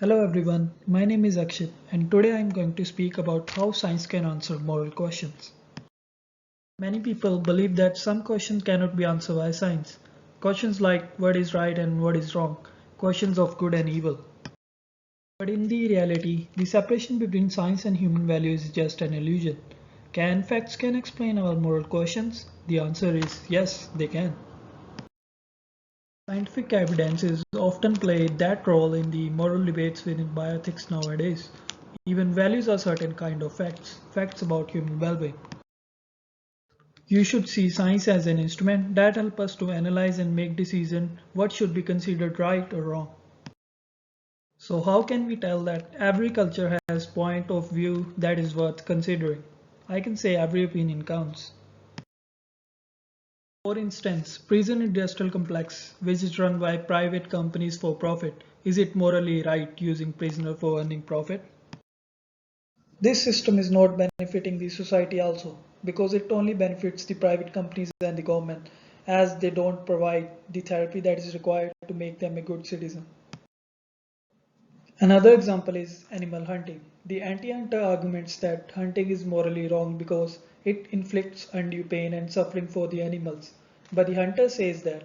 Hello everyone, my name is Akshit and today I am going to speak about how science can answer moral questions. Many people believe that some questions cannot be answered by science. Questions like what is right and what is wrong, questions of good and evil. But in the reality, the separation between science and human values is just an illusion. Can facts can explain our moral questions? The answer is yes, they can. Scientific evidence is often played that role in the moral debates within bioethics nowadays. Even values are certain kind of facts, facts about human well-being. You should see science as an instrument that helps us to analyze and make decisions what should be considered right or wrong. So how can we tell that every culture has point of view that is worth considering? I can say every opinion counts. For instance, prison industrial complex, which is run by private companies for profit, is it morally right using prisoner for earning profit? This system is not benefiting the society also because it only benefits the private companies and the government as they don't provide the therapy that is required to make them a good citizen. Another example is animal hunting. The anti-hunter arguments that hunting is morally wrong because it inflicts undue pain and suffering for the animals. But the hunter says that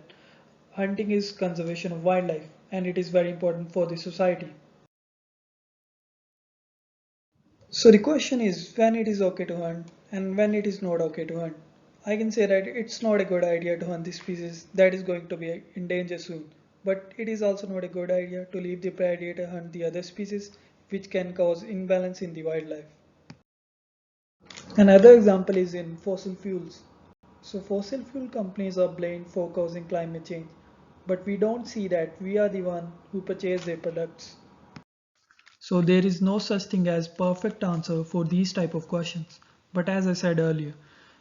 hunting is conservation of wildlife and it is very important for the society. So the question is when it is okay to hunt and when it is not okay to hunt. I can say that it's not a good idea to hunt the species that is going to be in danger soon. But it is also not a good idea to leave the predator hunt the other species which can cause imbalance in the wildlife. Another example is in fossil fuels. So fossil fuel companies are blamed for causing climate change. But we don't see that we are the one who purchase their products. So there is no such thing as perfect answer for these type of questions. But as I said earlier,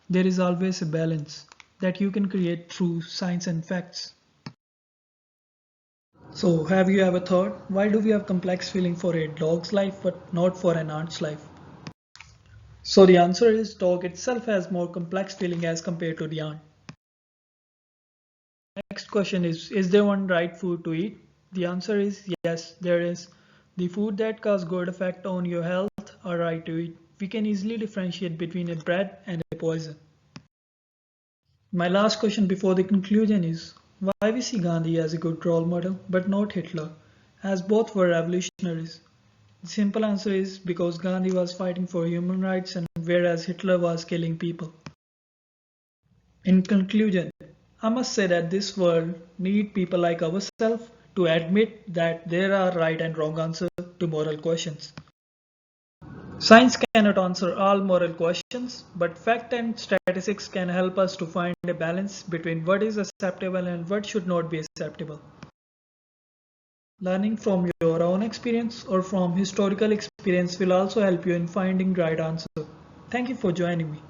there is always a balance that you can create through science and facts. So have you ever thought why do we have complex feeling for a dog's life but not for an ant's life? So the answer is dog itself has more complex feeling as compared to the ant. Next question is there one right food to eat? The answer is yes, there is. The food that cause good effect on your health are right to eat. We can easily differentiate between a bread and a poison. My last question before the conclusion is why we see Gandhi as a good role model but not Hitler, as both were revolutionaries. The simple answer is because Gandhi was fighting for human rights and whereas Hitler was killing people. In conclusion, I must say that this world needs people like ourselves to admit that there are right and wrong answers to moral questions. Science cannot answer all moral questions, but fact and statistics can help us to find a balance between what is acceptable and what should not be acceptable. Learning from your own experience or from historical experience will also help you in finding right answer. Thank you for joining me.